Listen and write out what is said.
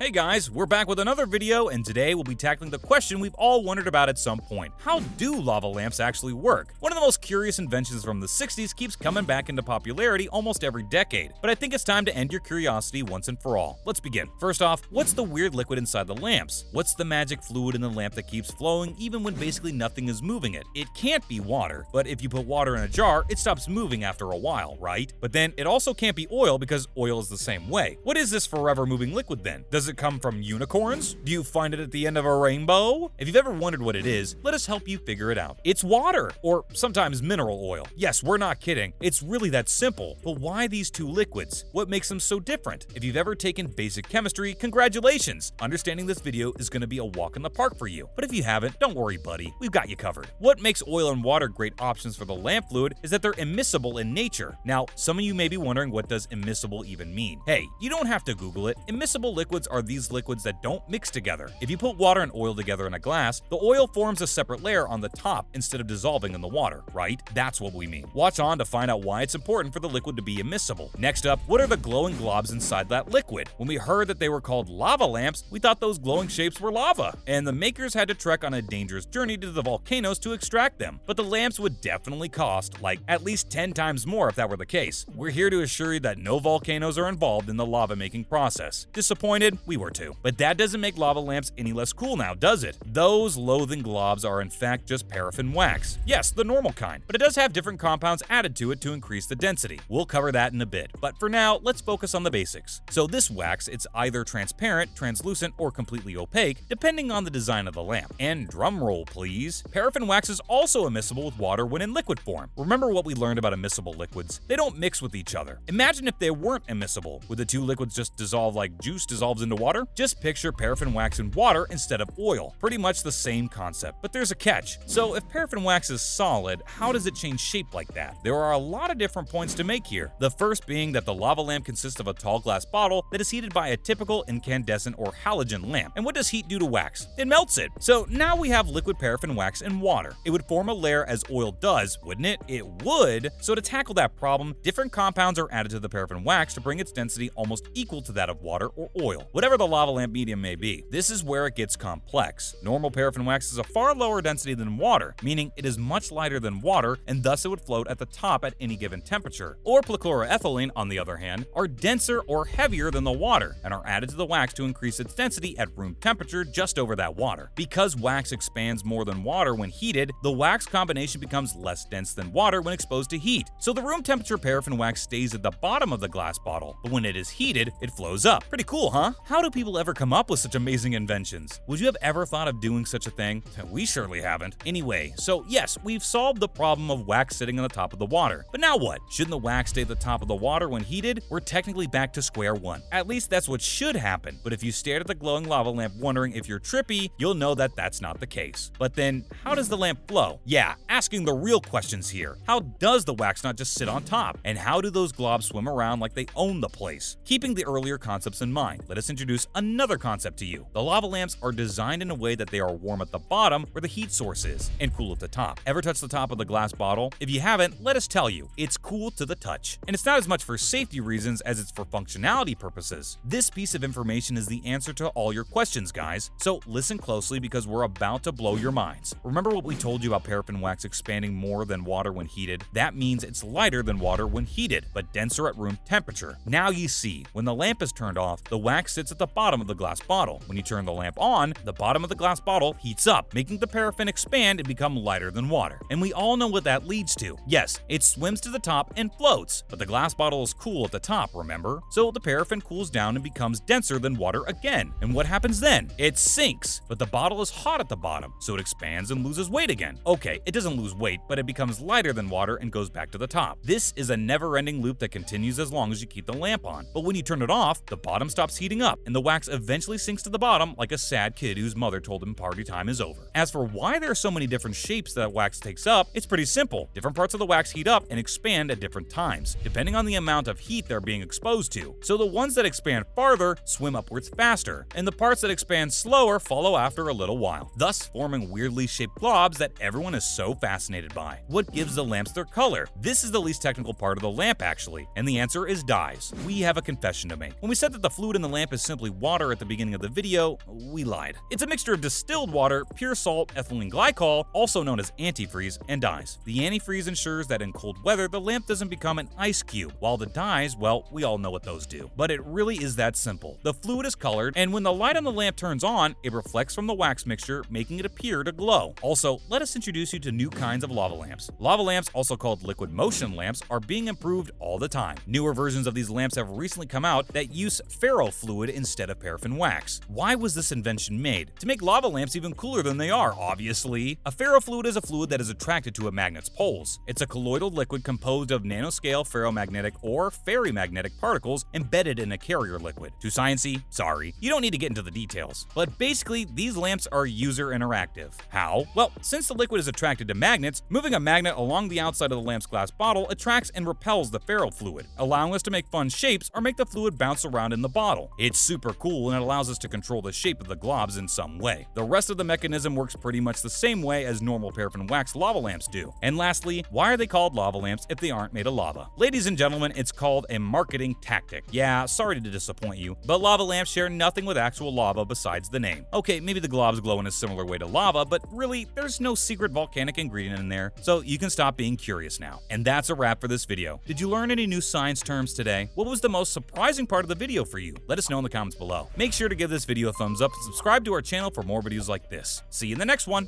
Hey guys, we're back with another video, and today we'll be tackling the question we've all wondered about at some point. How do lava lamps actually work? One of the most curious inventions from the 60s keeps coming back into popularity almost every decade, but I think it's time to end your curiosity once and for all. Let's begin. First off, what's the weird liquid inside the lamps? What's the magic fluid in the lamp that keeps flowing even when basically nothing is moving it? It can't be water, but if you put water in a jar, it stops moving after a while, right? But then it also can't be oil because oil is the same way. What is this forever moving liquid then? Does it come from unicorns? Do you find it at the end of a rainbow? If you've ever wondered what it is, let us help you figure it out. It's water, or sometimes mineral oil. Yes, we're not kidding. It's really that simple. But why these two liquids? What makes them so different? If you've ever taken basic chemistry, congratulations! Understanding this video is going to be a walk in the park for you. But if you haven't, don't worry, buddy. We've got you covered. What makes oil and water great options for the lamp fluid is that they're immiscible in nature. Now, some of you may be wondering, what does immiscible even mean? Hey, you don't have to Google it. Immiscible liquids are these liquids that don't mix together. If you put water and oil together in a glass, the oil forms a separate layer on the top instead of dissolving in the water, right? That's what we mean. Watch on to find out why it's important for the liquid to be immiscible. Next up, what are the glowing globs inside that liquid? When we heard that they were called lava lamps, we thought those glowing shapes were lava, and the makers had to trek on a dangerous journey to the volcanoes to extract them. But the lamps would definitely cost, like, at least 10 times more if that were the case. We're here to assure you that no volcanoes are involved in the lava making process. Disappointed? We were too. But that doesn't make lava lamps any less cool now, does it? Those loathing globs are in fact just paraffin wax. Yes, the normal kind, but it does have different compounds added to it to increase the density. We'll cover that in a bit, but for now, let's focus on the basics. So this wax, it's either transparent, translucent, or completely opaque, depending on the design of the lamp. And drumroll, please. Paraffin wax is also immiscible with water when in liquid form. Remember what we learned about immiscible liquids? They don't mix with each other. Imagine if they weren't immiscible. Would the two liquids just dissolve like juice dissolves into water? Just picture paraffin wax in water instead of oil. Pretty much the same concept, but there's a catch. So if paraffin wax is solid, how does it change shape like that? There are a lot of different points to make here. The first being that the lava lamp consists of a tall glass bottle that is heated by a typical incandescent or halogen lamp. And what does heat do to wax? It melts it. So now we have liquid paraffin wax in water. It would form a layer as oil does, wouldn't it? It would. So to tackle that problem, different compounds are added to the paraffin wax to bring its density almost equal to that of water or oil, whatever the lava lamp medium may be. This is where it gets complex. Normal paraffin wax is a far lower density than water, meaning it is much lighter than water, and thus it would float at the top at any given temperature. Or perchloroethylene, on the other hand, are denser or heavier than the water, and are added to the wax to increase its density at room temperature just over that water. Because wax expands more than water when heated, the wax combination becomes less dense than water when exposed to heat. So the room temperature paraffin wax stays at the bottom of the glass bottle, but when it is heated, it flows up. Pretty cool, huh? How do people ever come up with such amazing inventions? Would you have ever thought of doing such a thing? We surely haven't. Anyway, so yes, we've solved the problem of wax sitting on the top of the water. But now what? Shouldn't the wax stay at the top of the water when heated? We're technically back to square one. At least that's what should happen. But if you stared at the glowing lava lamp wondering if you're trippy, you'll know that that's not the case. But then, how does the lamp flow? Yeah, asking the real questions here. How does the wax not just sit on top? And how do those globs swim around like they own the place? Keeping the earlier concepts in mind, let us introduce another concept to you. The lava lamps are designed in a way that they are warm at the bottom where the heat source is, and cool at the top. Ever touch the top of the glass bottle? If you haven't, let us tell you, it's cool to the touch. And it's not as much for safety reasons as it's for functionality purposes. This piece of information is the answer to all your questions, guys. So listen closely because we're about to blow your minds. Remember what we told you about paraffin wax expanding more than water when heated? That means it's lighter than water when heated, but denser at room temperature. Now you see, when the lamp is turned off, the wax sits at the bottom of the glass bottle. When you turn the lamp on, the bottom of the glass bottle heats up, making the paraffin expand and become lighter than water. And we all know what that leads to. Yes, it swims to the top and floats, but the glass bottle is cool at the top, remember? So the paraffin cools down and becomes denser than water again. And what happens then? It sinks, but the bottle is hot at the bottom, so it expands and loses weight again. Okay, it doesn't lose weight, but it becomes lighter than water and goes back to the top. This is a never-ending loop that continues as long as you keep the lamp on. But when you turn it off, the bottom stops heating up, and the wax eventually sinks to the bottom like a sad kid whose mother told him party time is over. As for why there are so many different shapes that wax takes up, it's pretty simple. Different parts of the wax heat up and expand at different times, depending on the amount of heat they're being exposed to. So the ones that expand farther swim upwards faster, and the parts that expand slower follow after a little while, thus forming weirdly shaped globs that everyone is so fascinated by. What gives the lamps their color? This is the least technical part of the lamp actually, and the answer is dyes. We have a confession to make. When we said that the fluid in the lamp is simply water at the beginning of the video, we lied. It's a mixture of distilled water, pure salt, ethylene glycol, also known as antifreeze, and dyes. The antifreeze ensures that in cold weather, the lamp doesn't become an ice cube, while the dyes, well, we all know what those do. But it really is that simple. The fluid is colored, and when the light on the lamp turns on, it reflects from the wax mixture, making it appear to glow. Also, let us introduce you to new kinds of lava lamps. Lava lamps, also called liquid motion lamps, are being improved all the time. Newer versions of these lamps have recently come out that use ferrofluid instead of paraffin wax. Why was this invention made? To make lava lamps even cooler than they are, obviously. A ferrofluid is a fluid that is attracted to a magnet's poles. It's a colloidal liquid composed of nanoscale ferromagnetic or ferrimagnetic particles embedded in a carrier liquid. Too sciencey? Sorry. You don't need to get into the details. But basically, these lamps are user interactive. How? Well, since the liquid is attracted to magnets, moving a magnet along the outside of the lamp's glass bottle attracts and repels the ferrofluid, allowing us to make fun shapes or make the fluid bounce around in the bottle. It's super cool and it allows us to control the shape of the globs in some way. The rest of the mechanism works pretty much the same way as normal paraffin wax lava lamps do. And lastly, why are they called lava lamps if they aren't made of lava? Ladies and gentlemen, it's called a marketing tactic. Yeah, sorry to disappoint you, but lava lamps share nothing with actual lava besides the name. Okay, maybe the globs glow in a similar way to lava, but really, there's no secret volcanic ingredient in there, so you can stop being curious now. And that's a wrap for this video. Did you learn any new science terms today? What was the most surprising part of the video for you? Let us know in the comments below. Make sure to give this video a thumbs up and subscribe to our channel for more videos like this. See you in the next one!